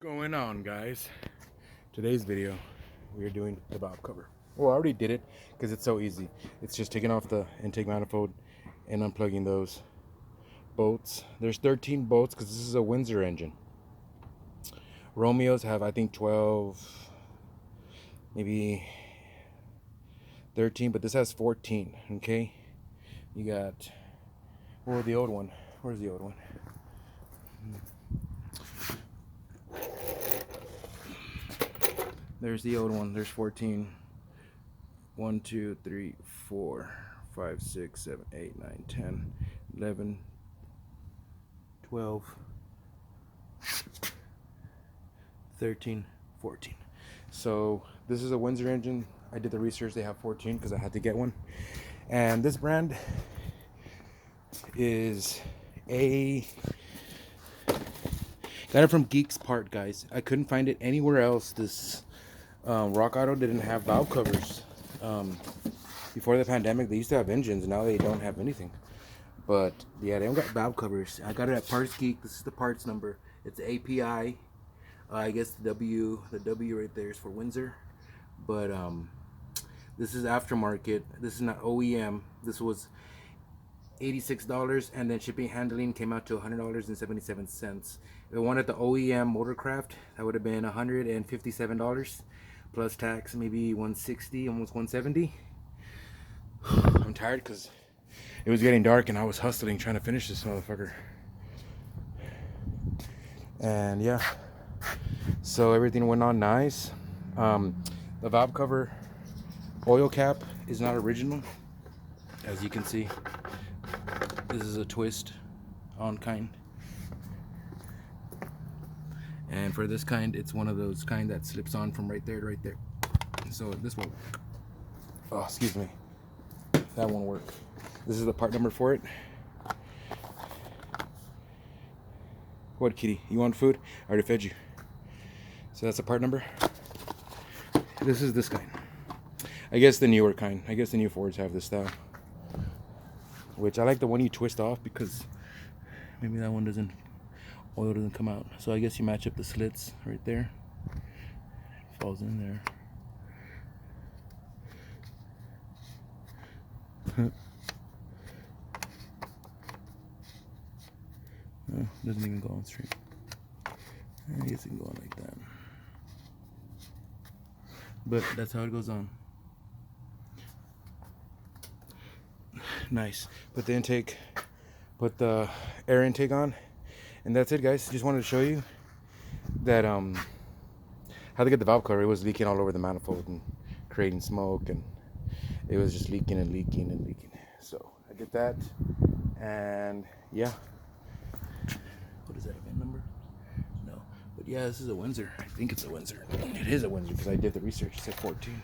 Going on, guys? Today's video we are doing the valve cover. Well, I already did it because it's so easy. It's just taking off the intake manifold and unplugging those bolts. There's 13 bolts because this is a Windsor engine. Romeos have, I think, 12, maybe 13, but this has 14. Okay, you got, well, the old one. Where's the old one? There's the old one. There's 14. 1, 2, 3, 4, 5, 6, 7, 8, 9, 10, 11, 12, 13, 14. So this is a Windsor engine. I did the research. They have 14 because I had to get one. And this brand is got it from Geeks Part, guys. I couldn't find it anywhere else. This Rock Auto didn't have valve covers. Before the pandemic, they used to have engines. Now they don't have anything. But yeah, they don't got valve covers. I got it at Parts Geek. This is the parts number. It's API. I guess the W right there is for Windsor. But this is aftermarket. This is not OEM. This was $86, and then shipping handling came out to $100.77. If I wanted the OEM Motorcraft, that would have been $157 plus tax, maybe $160, almost $170. I'm tired because it was getting dark and I was hustling trying to finish this motherfucker. And yeah, so everything went on nice. The valve cover oil cap is not original, as you can see. This is a twist on kind, and for this kind, it's one of those kind that slips on from right there to right there. So this won't work. Oh, excuse me, that won't work. This is the part number for it. What, kitty? You want food? I already fed you. So that's the part number. This is this kind. I guess the newer kind. I guess the new Fords have this style. Which I like the one you twist off because maybe that one oil doesn't come out. So I guess you match up the slits right there. It falls in there. Oh, doesn't even go on straight. I guess it can go on like that. But that's how it goes on. Nice. Put the air intake on, and that's it, guys. Just wanted to show you that how to get the valve cover. It was leaking all over the manifold and creating smoke, and it was just leaking and leaking and leaking. So I did that, and yeah. What is that, a VIN number? No, but yeah, this is a Windsor. I think it's a Windsor. It is a Windsor because I did the research. It said 14.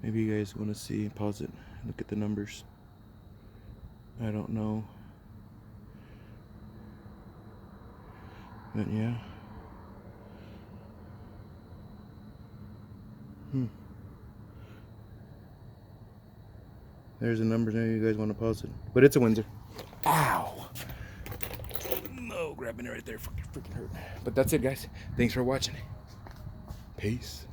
Maybe you guys want to see, pause it, look at the numbers. I don't know. But yeah. There's the numbers. Maybe you guys want to pause it. But it's a Windsor. Ow! No, grabbing it right there freaking hurt. But that's it, guys. Thanks for watching. Peace.